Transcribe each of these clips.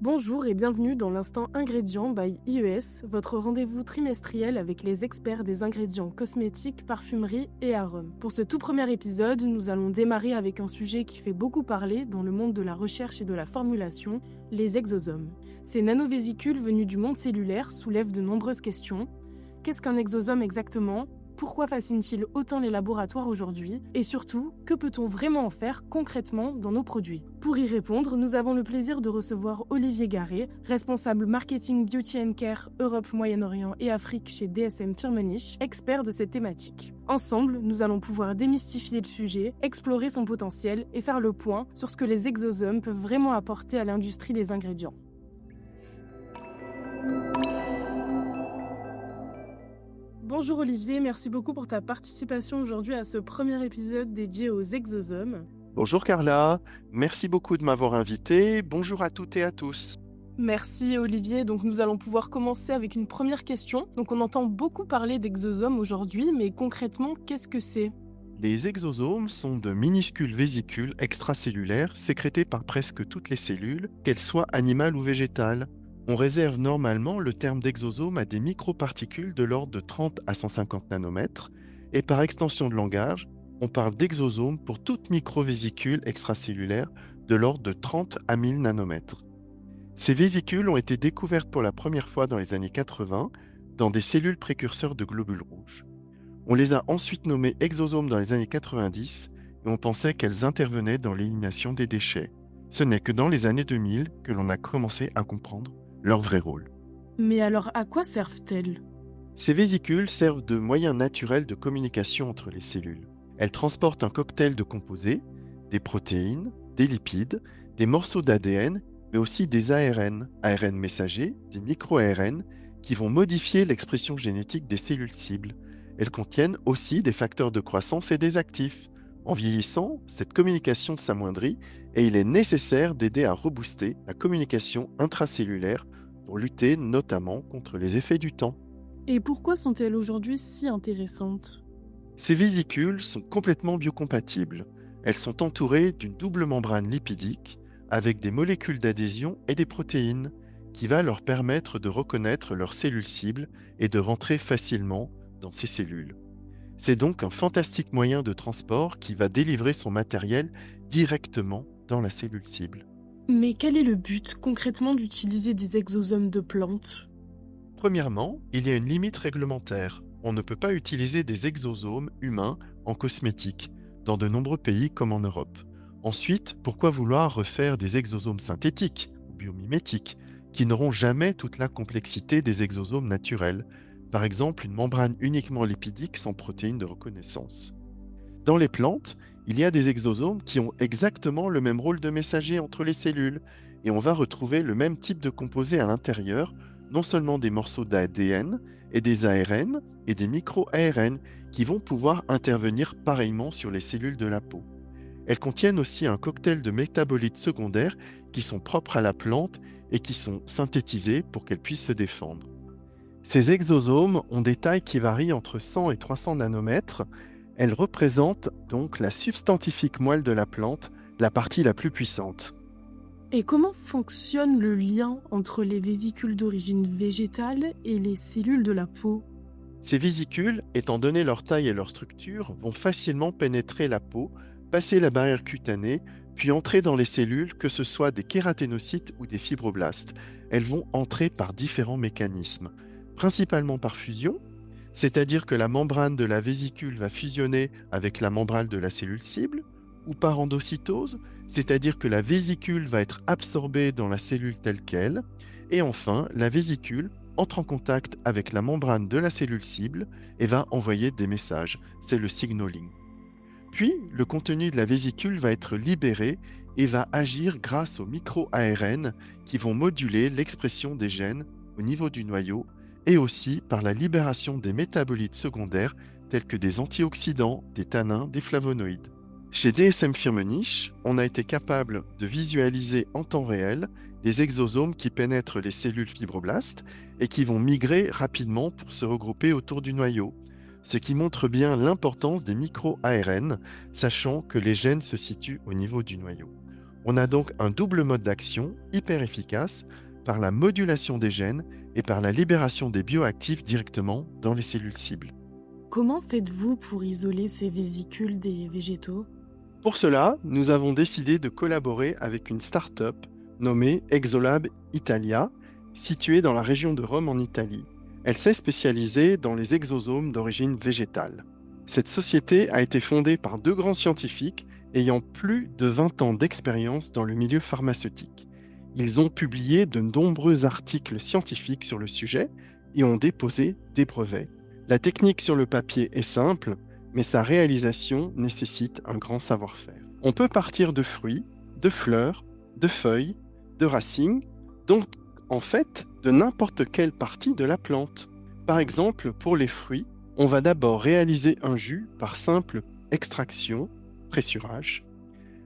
Bonjour et bienvenue dans l'Instant Ingrédients by IES, votre rendez-vous trimestriel avec les experts des ingrédients cosmétiques, parfumerie et arômes. Pour ce tout premier épisode, nous allons démarrer avec un sujet qui fait beaucoup parler dans le monde de la recherche et de la formulation, les exosomes. Ces nanovésicules venus du monde cellulaire soulèvent de nombreuses questions. Qu'est-ce qu'un exosome exactement ? Pourquoi fascine-t-il autant les laboratoires aujourd'hui ? Et surtout, que peut-on vraiment en faire concrètement dans nos produits ? Pour y répondre, nous avons le plaisir de recevoir Olivier Garret, responsable marketing Beauty & Care Europe, Moyen-Orient et Afrique chez DSM Firmenich, expert de cette thématique. Ensemble, nous allons pouvoir démystifier le sujet, explorer son potentiel et faire le point sur ce que les exosomes peuvent vraiment apporter à l'industrie des ingrédients. Bonjour Olivier, merci beaucoup pour ta participation aujourd'hui à ce premier épisode dédié aux exosomes. Bonjour Carla, merci beaucoup de m'avoir invité. Bonjour à toutes et à tous. Merci Olivier, donc nous allons pouvoir commencer avec une première question. Donc on entend beaucoup parler d'exosomes aujourd'hui, mais concrètement, qu'est-ce que c'est ? Les exosomes sont de minuscules vésicules extracellulaires sécrétées par presque toutes les cellules, qu'elles soient animales ou végétales. On réserve normalement le terme d'exosome à des microparticules de l'ordre de 30 à 150 nanomètres, et par extension de langage, on parle d'exosome pour toute microvésicule extracellulaire de l'ordre de 30 à 1000 nanomètres. Ces vésicules ont été découvertes pour la première fois dans les années 80 dans des cellules précurseurs de globules rouges. On les a ensuite nommées exosomes dans les années 90 et on pensait qu'elles intervenaient dans l'élimination des déchets. Ce n'est que dans les années 2000 que l'on a commencé à comprendre leur vrai rôle. Mais alors à quoi servent-elles ? Ces vésicules servent de moyens naturels de communication entre les cellules. Elles transportent un cocktail de composés, des protéines, des lipides, des morceaux d'ADN, mais aussi des ARN, ARN messagers, des micro-ARN, qui vont modifier l'expression génétique des cellules cibles. Elles contiennent aussi des facteurs de croissance et des actifs. En vieillissant, cette communication s'amoindrit et il est nécessaire d'aider à rebooster la communication intracellulaire pour lutter notamment contre les effets du temps. Et pourquoi sont-elles aujourd'hui si intéressantes ? Ces vésicules sont complètement biocompatibles. Elles sont entourées d'une double membrane lipidique avec des molécules d'adhésion et des protéines qui va leur permettre de reconnaître leurs cellules cibles et de rentrer facilement dans ces cellules. C'est donc un fantastique moyen de transport qui va délivrer son matériel directement dans la cellule cible. Mais quel est le but concrètement d'utiliser des exosomes de plantes ? Premièrement, il y a une limite réglementaire. On ne peut pas utiliser des exosomes humains en cosmétique, dans de nombreux pays comme en Europe. Ensuite, pourquoi vouloir refaire des exosomes synthétiques ou biomimétiques, qui n'auront jamais toute la complexité des exosomes naturels, par exemple une membrane uniquement lipidique sans protéines de reconnaissance. Dans les plantes, il y a des exosomes qui ont exactement le même rôle de messager entre les cellules, et on va retrouver le même type de composés à l'intérieur, non seulement des morceaux d'ADN et des ARN et des micro-ARN qui vont pouvoir intervenir pareillement sur les cellules de la peau. Elles contiennent aussi un cocktail de métabolites secondaires qui sont propres à la plante et qui sont synthétisés pour qu'elle puisse se défendre. Ces exosomes ont des tailles qui varient entre 100 et 300 nanomètres. Elles représentent donc la substantifique moelle de la plante, la partie la plus puissante. Et comment fonctionne le lien entre les vésicules d'origine végétale et les cellules de la peau ? Ces vésicules, étant donné leur taille et leur structure, vont facilement pénétrer la peau, passer la barrière cutanée, puis entrer dans les cellules, que ce soit des kératénocytes ou des fibroblastes. Elles vont entrer par différents mécanismes, principalement par fusion, c'est-à-dire que la membrane de la vésicule va fusionner avec la membrane de la cellule cible, ou par endocytose, c'est-à-dire que la vésicule va être absorbée dans la cellule telle qu'elle, et enfin, la vésicule entre en contact avec la membrane de la cellule cible et va envoyer des messages, c'est le signaling. Puis, le contenu de la vésicule va être libéré et va agir grâce aux micro-ARN qui vont moduler l'expression des gènes au niveau du noyau et aussi par la libération des métabolites secondaires tels que des antioxydants, des tannins, des flavonoïdes. Chez DSM Firmenich, on a été capable de visualiser en temps réel les exosomes qui pénètrent les cellules fibroblastes et qui vont migrer rapidement pour se regrouper autour du noyau, ce qui montre bien l'importance des micro-ARN, sachant que les gènes se situent au niveau du noyau. On a donc un double mode d'action hyper efficace par la modulation des gènes et par la libération des bioactifs directement dans les cellules cibles. Comment faites-vous pour isoler ces vésicules des végétaux? Pour cela, nous avons décidé de collaborer avec une start-up nommée Exolab Italia, située dans la région de Rome en Italie. Elle s'est spécialisée dans les exosomes d'origine végétale. Cette société a été fondée par deux grands scientifiques ayant plus de 20 ans d'expérience dans le milieu pharmaceutique. Ils ont publié de nombreux articles scientifiques sur le sujet et ont déposé des brevets. La technique sur le papier est simple, mais sa réalisation nécessite un grand savoir-faire. On peut partir de fruits, de fleurs, de feuilles, de racines, donc en fait de n'importe quelle partie de la plante. Par exemple, pour les fruits, on va d'abord réaliser un jus par simple extraction, pressurage.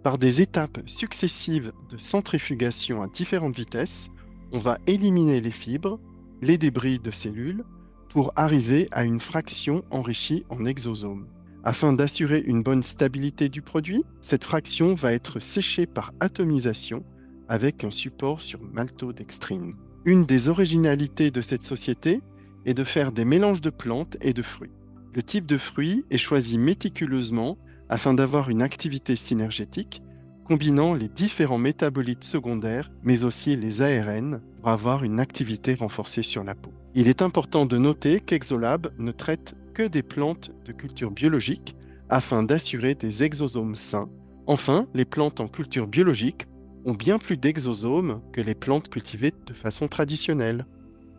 Par des étapes successives de centrifugation à différentes vitesses, on va éliminer les fibres, les débris de cellules, pour arriver à une fraction enrichie en exosomes. Afin d'assurer une bonne stabilité du produit, cette fraction va être séchée par atomisation avec un support sur maltodextrine. Une des originalités de cette société est de faire des mélanges de plantes et de fruits. Le type de fruit est choisi méticuleusement afin d'avoir une activité synergétique, combinant les différents métabolites secondaires, mais aussi les ARN, pour avoir une activité renforcée sur la peau. Il est important de noter qu'Exolab ne traite que des plantes de culture biologique afin d'assurer des exosomes sains. Enfin, les plantes en culture biologique ont bien plus d'exosomes que les plantes cultivées de façon traditionnelle.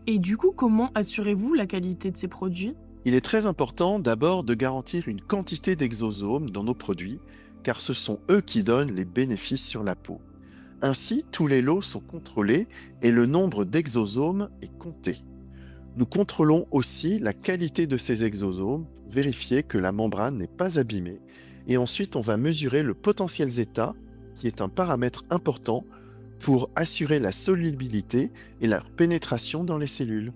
Et du coup, comment assurez-vous la qualité de ces produits? Il est très important d'abord de garantir une quantité d'exosomes dans nos produits, car ce sont eux qui donnent les bénéfices sur la peau. Ainsi, tous les lots sont contrôlés et le nombre d'exosomes est compté. Nous contrôlons aussi la qualité de ces exosomes pour vérifier que la membrane n'est pas abîmée. Et ensuite, on va mesurer le potentiel zeta, qui est un paramètre important pour assurer la solubilité et la pénétration dans les cellules.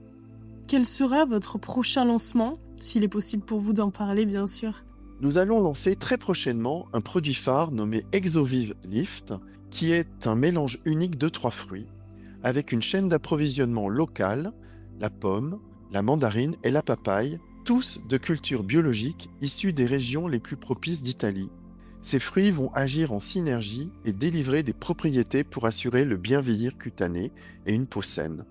Quel sera votre prochain lancement, s'il est possible pour vous d'en parler, bien sûr? Nous allons lancer très prochainement un produit phare nommé ExoVive Lift, qui est un mélange unique de 3 fruits, avec une chaîne d'approvisionnement locale, la pomme, la mandarine et la papaye, tous de culture biologique issus des régions les plus propices d'Italie. Ces fruits vont agir en synergie et délivrer des propriétés pour assurer le bien vieillir cutané et une peau saine.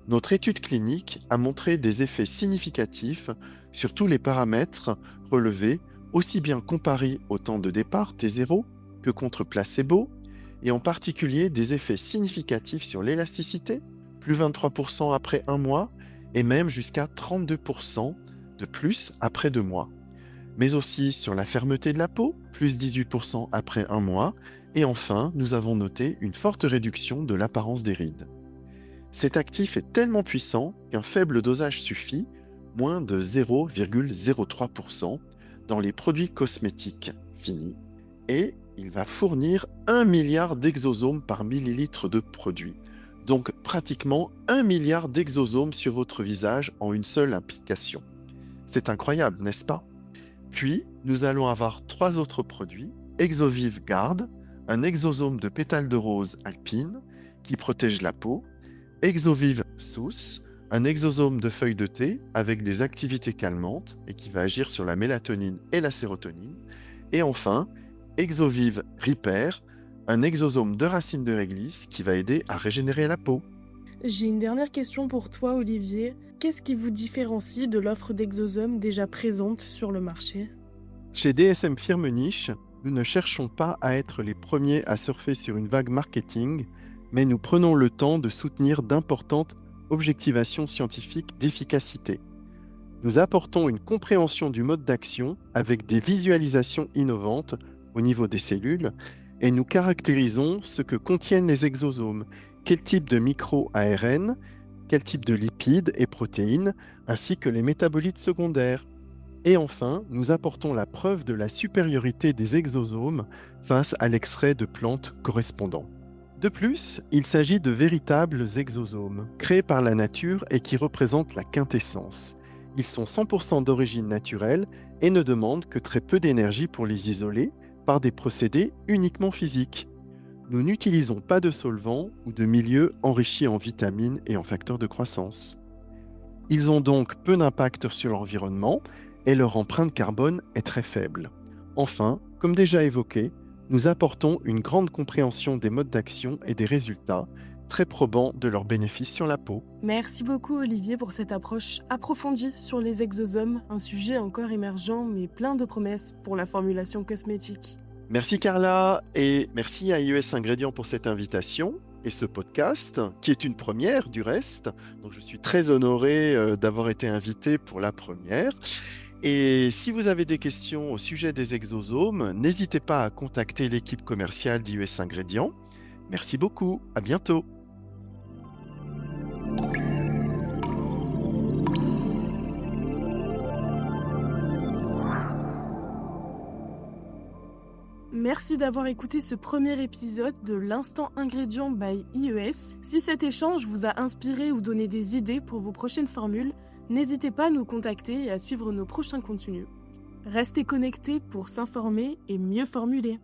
Notre étude clinique a montré des effets significatifs sur tous les paramètres relevés, aussi bien comparés au temps de départ T0 que contre placebo, et en particulier des effets significatifs sur l'élasticité, plus 23% après 1 mois, et même jusqu'à 32% de plus après 2 mois. Mais aussi sur la fermeté de la peau, plus 18% après 1 mois, et enfin, nous avons noté une forte réduction de l'apparence des rides. Cet actif est tellement puissant qu'un faible dosage suffit, moins de 0,03% dans les produits cosmétiques finis, et il va fournir 1 milliard d'exosomes par millilitre de produit. Donc pratiquement 1 milliard d'exosomes sur votre visage en une seule application. C'est incroyable, n'est-ce pas? Puis, nous allons avoir 3 autres produits. ExoVive Guard, un exosome de pétales de rose alpine qui protège la peau. ExoVive Sousse, un exosome de feuilles de thé avec des activités calmantes et qui va agir sur la mélatonine et la sérotonine. Et enfin, ExoVive Repair, un exosome de racines de réglisse qui va aider à régénérer la peau. J'ai une dernière question pour toi, Olivier. Qu'est-ce qui vous différencie de l'offre d'exosomes déjà présente sur le marché? Chez DSM Firmenich, nous ne cherchons pas à être les premiers à surfer sur une vague marketing, mais nous prenons le temps de soutenir d'importantes objectivations scientifiques d'efficacité. Nous apportons une compréhension du mode d'action avec des visualisations innovantes au niveau des cellules et nous caractérisons ce que contiennent les exosomes, quel type de micro-ARN, quel type de lipides et protéines, ainsi que les métabolites secondaires. Et enfin, nous apportons la preuve de la supériorité des exosomes face à l'extrait de plantes correspondant. De plus, il s'agit de véritables exosomes, créés par la nature et qui représentent la quintessence. Ils sont 100% d'origine naturelle et ne demandent que très peu d'énergie pour les isoler par des procédés uniquement physiques. Nous n'utilisons pas de solvants ou de milieux enrichis en vitamines et en facteurs de croissance. Ils ont donc peu d'impact sur l'environnement et leur empreinte carbone est très faible. Enfin, comme déjà évoqué, nous apportons une grande compréhension des modes d'action et des résultats, très probants de leurs bénéfices sur la peau. Merci beaucoup Olivier pour cette approche approfondie sur les exosomes, un sujet encore émergent mais plein de promesses pour la formulation cosmétique. Merci Carla et merci à IES Ingrédients pour cette invitation et ce podcast, qui est une première du reste. Donc je suis très honoré d'avoir été invité pour la première. Et si vous avez des questions au sujet des exosomes, n'hésitez pas à contacter l'équipe commerciale d'IES Ingrédients. Merci beaucoup, à bientôt. Merci d'avoir écouté ce premier épisode de l'Instant Ingrédient by IES. Si cet échange vous a inspiré ou donné des idées pour vos prochaines formules, n'hésitez pas à nous contacter et à suivre nos prochains contenus. Restez connectés pour s'informer et mieux formuler.